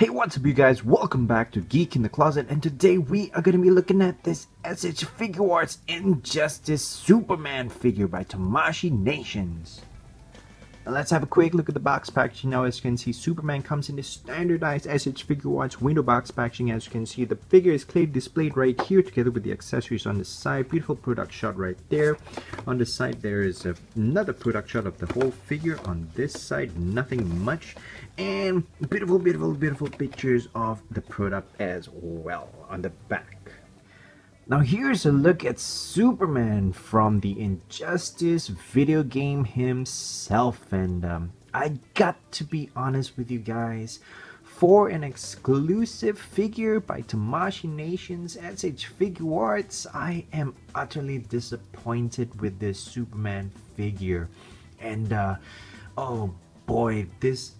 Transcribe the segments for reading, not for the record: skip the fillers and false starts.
Hey, what's up you guys? Welcome back to Geek in the Closet, and today we are going to be looking at this S.H.Figuarts Injustice Superman figure by Tamashii Nations. Now let's have a quick look at the box packaging. Now as you can see, Superman comes in this standardized S.H.Figuarts window box packaging. As you can see, the figure is clearly displayed right here together with the accessories on the side. Beautiful product shot right there. On the side there is another product shot of the whole figure. On this side, nothing much. And beautiful pictures of the product as well on the back. Now here's a look at Superman from the Injustice video game himself, and I got to be honest with you guys, for an exclusive figure by Tamashii Nations S.H.Figuarts, I am utterly disappointed with this Superman figure. And oh boy, this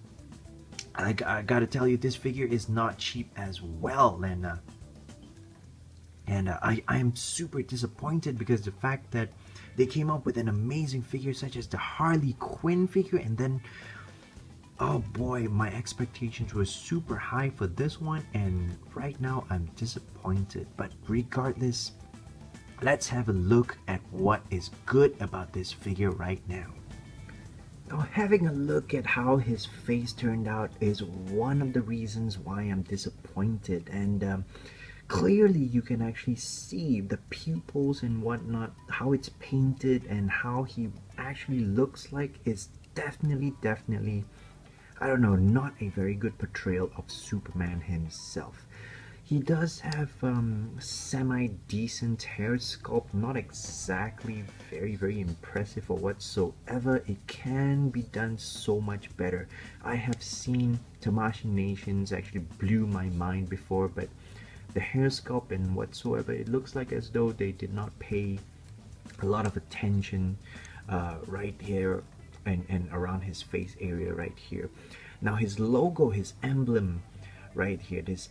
I gotta tell you, this figure is not cheap as well, and I am super disappointed because the fact that they came up with an amazing figure such as the Harley Quinn figure, and then oh boy, my expectations were super high for this one, and right now I'm disappointed. But regardless, let's have a look at what is good about this figure right now. Now, having a look at how his face turned out is one of the reasons why I'm disappointed, and clearly you can actually see the pupils and whatnot, how it's painted and how he actually looks like is definitely, I don't know, not a very good portrayal of Superman himself. He does have semi-decent hair sculpt, not exactly very impressive or whatsoever. It can be done so much better. I have seen Tamashii Nations actually blew my mind before, but the hair sculpt and whatsoever, it looks like as though they did not pay a lot of attention right here and around his face area right here. Now his logo, his emblem right here, this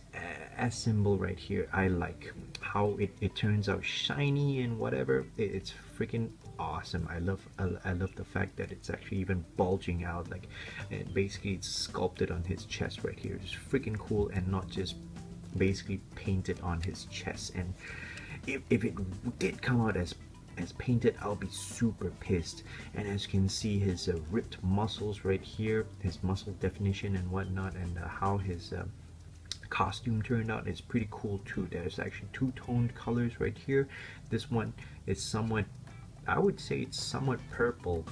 S symbol right here, I like how it turns out shiny and whatever. It's freaking awesome. I love the fact that it's actually even bulging out, like, and basically it's sculpted on his chest right here. It's freaking cool, and not just basically painted on his chest. And if it did come out as painted, I'll be super pissed. And as you can see, his ripped muscles right here, his muscle definition and whatnot, and how his costume turned out is pretty cool too. There's actually two-toned colors right here. This one is somewhat, I would say it's somewhat purple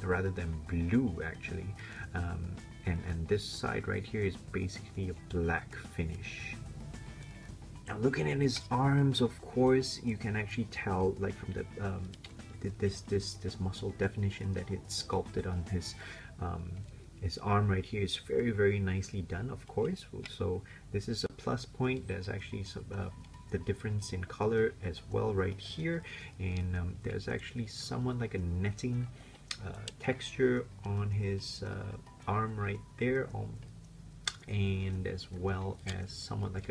rather than blue actually, and this side right here is basically a black finish. Now looking at his arms, of course, you can actually tell, like, from the this muscle definition that it's sculpted on his arm right here is very nicely done, of course. So this is a plus point. There's actually some the difference in color as well right here, and there's actually somewhat like a netting texture on his arm right there, and as well as somewhat like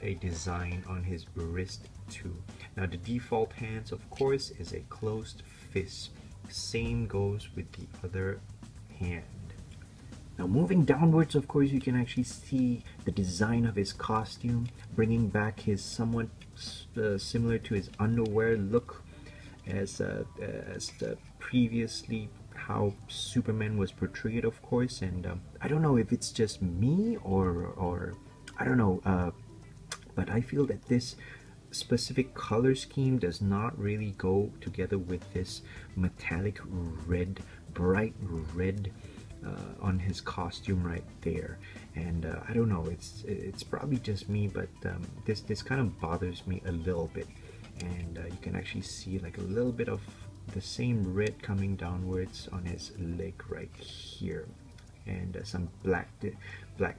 a design on his wrist too. Now the default hands, of course, is a closed fist. Same goes with the other hand. Now moving downwards, of course, you can actually see the design of his costume, bringing back his somewhat similar to his underwear look as the previously how Superman was portrayed, of course. And I don't know if it's just me or I don't know, but I feel that this specific color scheme does not really go together with this metallic red, bright red on his costume right there. And I don't know, it's probably just me, but this kind of bothers me a little bit. And you can actually see like a little bit of the same red coming downwards on his leg right here, and some black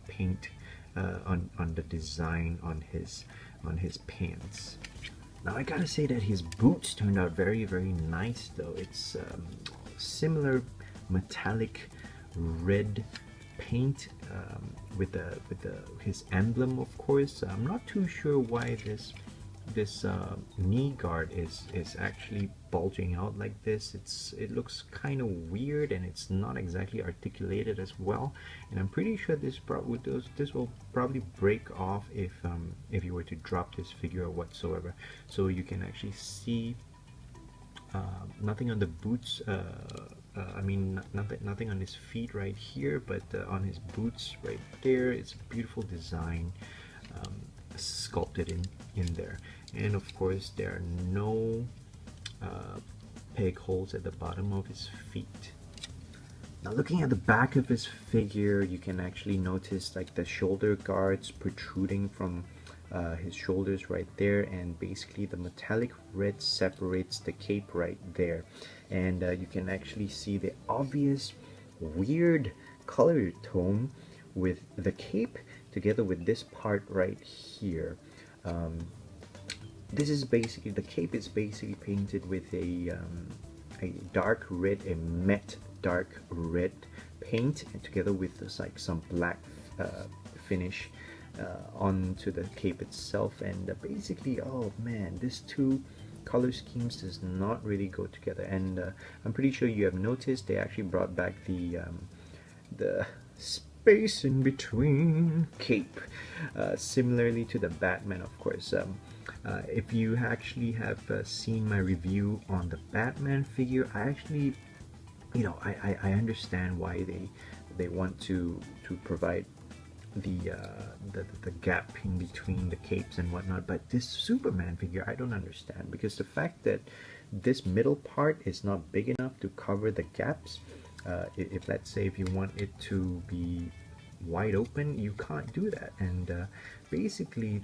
paint on the design on his pants. Now I gotta say that his boots turned out very nice though. It's similar metallic red paint with his emblem, of course. I'm not too sure why this this knee guard is actually bulging out like this. It looks kind of weird, and it's not exactly articulated as well. And I'm pretty sure this will probably break off if you were to drop this figure or whatsoever. So you can actually see nothing on the boots. I mean, nothing on his feet right here, but on his boots right there, it's a beautiful design. Sculpted in there, and of course there are no peg holes at the bottom of his feet. Now looking at the back of his figure, you can actually notice like the shoulder guards protruding from his shoulders right there, and basically the metallic red separates the cape right there, and you can actually see the obvious weird color tone with the cape together with this part right here. This is basically, the cape is basically painted with a dark red, a matte dark red paint, and together with this like some black finish onto the cape itself. And basically, oh man, these two color schemes does not really go together. And I'm pretty sure you have noticed they actually brought back the space in between cape, similarly to the Batman, of course. If you actually have seen my review on the Batman figure, I actually, you know, I understand why they want to provide the gap in between the capes and whatnot, but this Superman figure I don't understand, because the fact that this middle part is not big enough to cover the gaps. If let's say if you want it to be wide open, you can't do that, and basically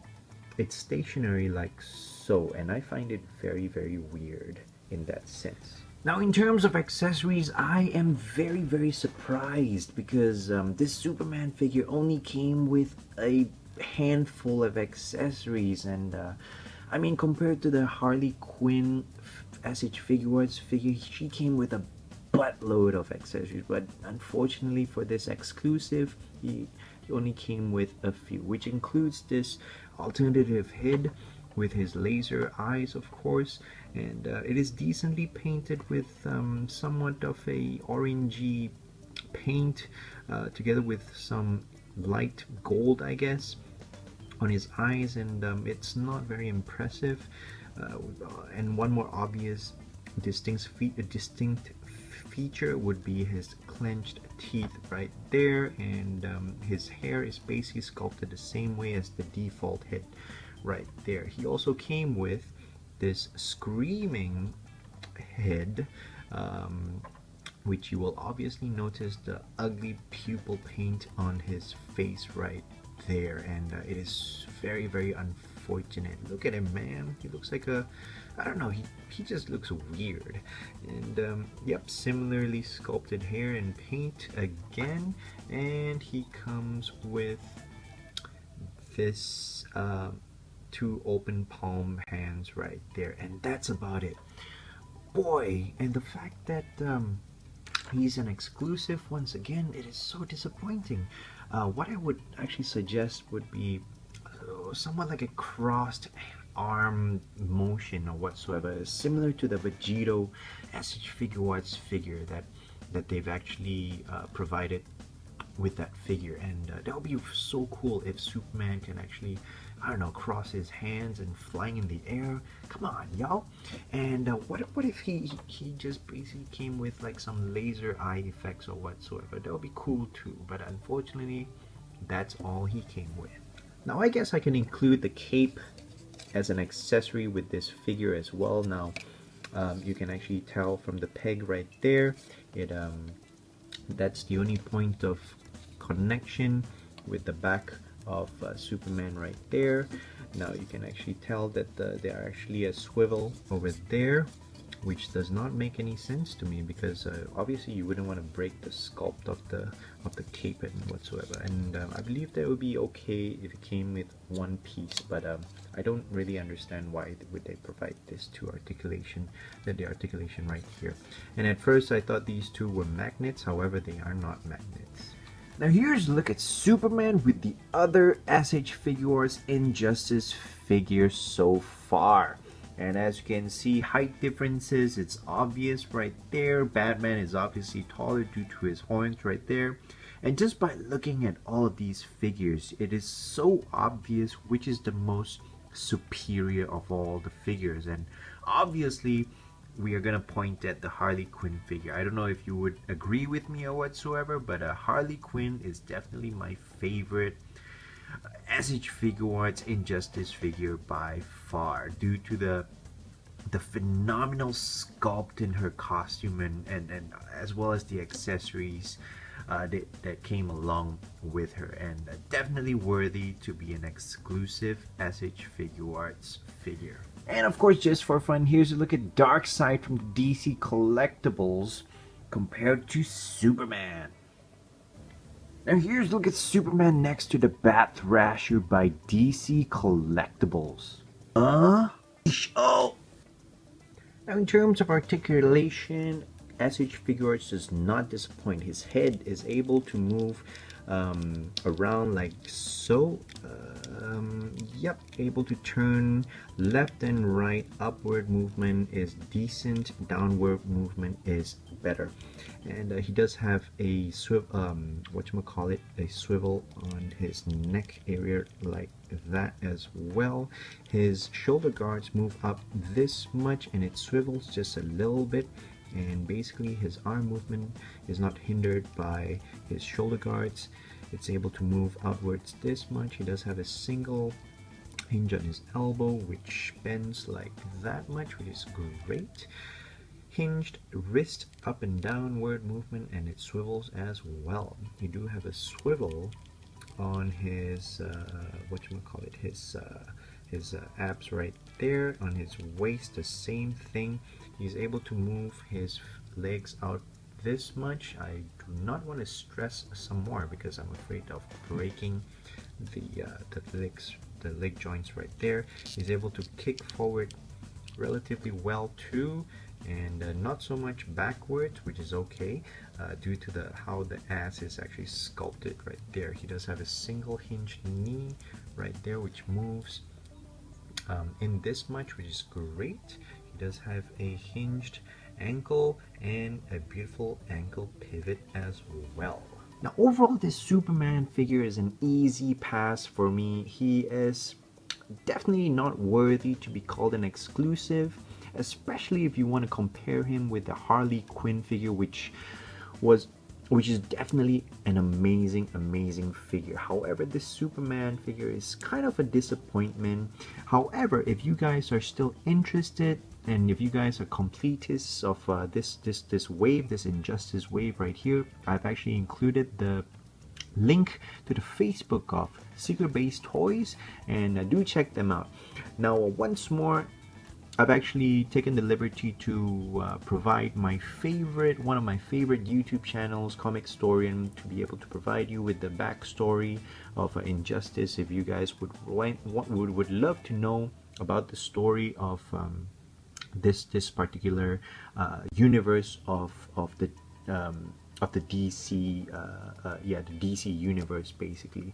it's stationary like so, and I find it very weird in that sense. Now in terms of accessories, I am very surprised, because this Superman figure only came with a handful of accessories, and I mean, compared to the Harley Quinn S.H.Figuarts figure, she came with a buttload of accessories, but unfortunately for this exclusive, he only came with a few, which includes this alternative head with his laser eyes, of course, and it is decently painted with somewhat of a orangey paint, together with some light gold, I guess, on his eyes, and it's not very impressive. And one more obvious distinct feature would be his clenched teeth right there, and his hair is basically sculpted the same way as the default head right there. He also came with this screaming head, which you will obviously notice the ugly pupil paint on his face right there, and it is very unfortunate. Look at him, man. He looks like a, I don't know, he just looks weird. And yep, similarly sculpted hair and paint again, and he comes with this two open palm hands right there, and that's about it. Boy, and the fact that he's an exclusive, once again, it is so disappointing. What I would actually suggest would be somewhat like a crossed arm motion or whatsoever, similar to the Vegito S.H.Figuarts figure that they've actually provided with that figure. And that would be so cool if Superman can actually, I don't know, cross his hands and flying in the air. Come on, y'all. And what if he just basically came with like some laser eye effects or whatsoever? That would be cool too, but unfortunately that's all he came with. Now I guess I can include the cape as an accessory with this figure as well. Now you can actually tell from the peg right there, it that's the only point of connection with the back of Superman right there. Now you can actually tell that there are actually a swivel over there, which does not make any sense to me, because obviously you wouldn't want to break the sculpt of the cape and whatsoever. And I believe that would be okay if it came with one piece, but I don't really understand why would they provide this two articulation, the articulation right here. And at first I thought these two were magnets, however they are not magnets. Now here's a look at Superman with the other S.H.Figuarts Injustice figures so far. And as you can see, height differences, it's obvious right there. Batman is obviously taller due to his horns right there. And just by looking at all of these figures, it is so obvious which is the most superior of all the figures. And obviously, we are gonna point at the Harley Quinn figure. I don't know if you would agree with me or whatsoever, but Harley Quinn is definitely my favorite S.H.Figuarts Injustice figure by far, due to the phenomenal sculpt in her costume and as well as the accessories that came along with her, and definitely worthy to be an exclusive S.H.Figuarts figure. And of course, just for fun, here's a look at Darkseid from DC Collectibles compared to Superman. Now here's a look at Superman next to the Bat Thrasher by DC Collectibles. Oh! Now in terms of articulation, S.H.Figuarts does not disappoint. His head is able to move around like so. Yep, able to turn left and right. Upward movement is decent. Downward movement is better. And he does have a whatchamacallit, a swivel on his neck area like that as well. His shoulder guards move up this much and it swivels just a little bit, and basically his arm movement is not hindered by his shoulder guards. It's able to move outwards this much. He does have a single hinge on his elbow which bends like that much, which is great. Hinged wrist up and downward movement, and it swivels as well. You do have a swivel on his his abs right there. On his waist, the same thing. He's able to move his legs out this much. I do not want to stress some more because I'm afraid of breaking the leg joints right there. He's able to kick forward relatively well too, and not so much backwards, which is okay due to how the ass is actually sculpted right there. He does have a single hinged knee right there which moves in this much, which is great. He does have a hinged ankle and a beautiful ankle pivot as well. Now overall, this Superman figure is an easy pass for me. He is definitely not worthy to be called an exclusive, especially if you want to compare him with the Harley Quinn figure, which is definitely an amazing figure. However, this Superman figure is kind of a disappointment. However, if you guys are still interested, and if you guys are completists of this wave, this Injustice wave right here, I've actually included the link to the Facebook of Secret Base Toys, and do check them out. Now once more, I've actually taken the liberty to provide one of my favorite YouTube channels, Comic Storian, to be able to provide you with the backstory of Injustice. If you guys would love to know about the story of this particular universe of the DC the DC universe basically.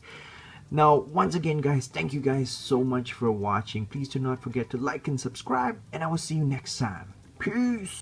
Now once again guys, thank you guys so much for watching. Please do not forget to like and subscribe, and I will see you next time. Peace.